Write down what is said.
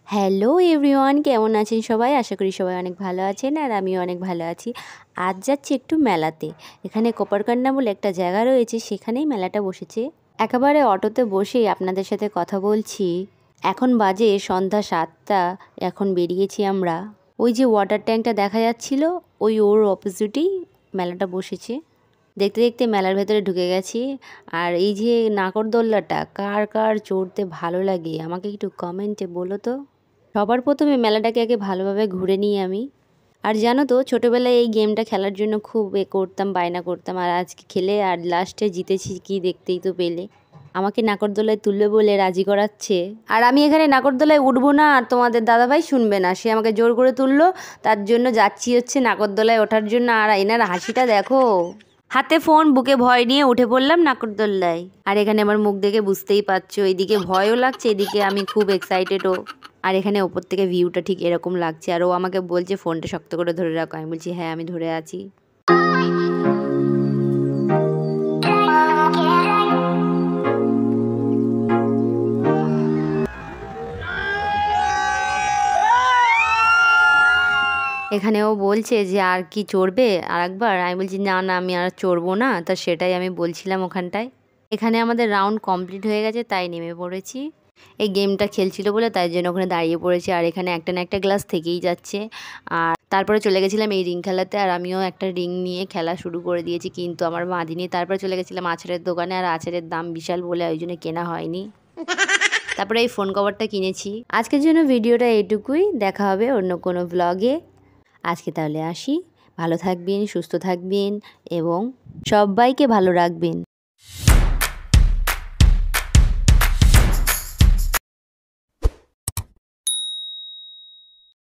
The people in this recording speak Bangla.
হ্যালো এভরিওয়ান, কেমন আছেন সবাই? আশা করি সবাই অনেক ভালো আছেন আর আমিও অনেক ভালো আছি। আজ যাচ্ছি একটু মেলাতে। এখানে কোপারকান্না বলে একটা জায়গা রয়েছে, সেখানেই মেলাটা বসেছে। একেবারে অটোতে বসেই আপনাদের সাথে কথা বলছি। এখন বাজে সন্ধ্যা 7টা। এখন বেরিয়েছি আমরা। ওই যে ওয়াটার ট্যাঙ্কটা দেখা যাচ্ছিল, ওর অপোজিটেই মেলাটা বসেছে। দেখতে দেখতে মেলার ভেতরে ঢুকে গেছি। আর এই যে নাগরদোল্লাটা কার কার চড়তে ভালো লাগে আমাকে একটু কমেন্টে বলো তো। সবার প্রথমে মেলাটাকে আগে ভালোভাবে ঘুরে নিই আমি। আর জানো তো, ছোটোবেলায় এই গেমটা খেলার জন্য খুব করতাম, বায়না করতাম, আর আজকে খেলে আর লাস্টে জিতেছি কি দেখতেই তো পেলে। আমাকে নাগরদোলায় তুলবে বলে রাজি করাচ্ছে, আর আমি এখানে নাগরদোলায় উঠবো না আর তোমাদের দাদাভাই শুনবে না, সে আমাকে জোর করে তুললো। তার জন্য যাচ্ছি হচ্ছে নাগরদোলায় ওঠার জন্য। আর এনার হাসিটা দেখো, হাতে ফোন, বুকে ভয় নিয়ে উঠে পড়লাম নাগরদোল্লায়। আর এখানে আমার মুখ দেখে বুঝতেই পারছো, এদিকে ভয়ও লাগছে, এদিকে আমি খুব এক্সাইটেডও। আর এখানে ওপর থেকে ভিউটা ঠিক এরকম লাগছে। আর ও আমাকে বলছে ফোনটা শক্ত করে ধরে রাখো। আমি বলছি হ্যাঁ, আমি ধরে আছি। এখানে ও বলছে যে আর কি চড়বে আর একবার। আমি বলছি না না, আমি আর চড়বো না। তা সেটাই আমি বলছিলাম ওখানটায়। এখানে আমাদের রাউন্ড কমপ্লিট হয়ে গেছে, তাই নেমে পড়েছি। এই গেমটা খেলছিল বলে তাই জন্য ওখানে দাঁড়িয়ে পড়েছি। আর এখানে একটা না একটা গ্লাস থেকেই যাচ্ছে। আর তারপরে চলে গেছিলাম এই রিং খেলাতে। আর আমিও একটা রিং নিয়ে খেলা শুরু করে দিয়েছি, কিন্তু আমার বাঁধিনি। তারপরে চলে গেছিলাম আচারের দোকানে। আর আচারের দাম বিশাল বলে ওই জন্য কেনা হয়নি। তারপরে এই ফোন কভারটা কিনেছি। আজকের জন্য ভিডিওটা এইটুকুই। দেখা হবে অন্য কোনো ব্লগে। আজকে তাহলে আসি। ভালো থাকবেন, সুস্থ থাকবেন এবং সবাইকে ভালো রাখবেন।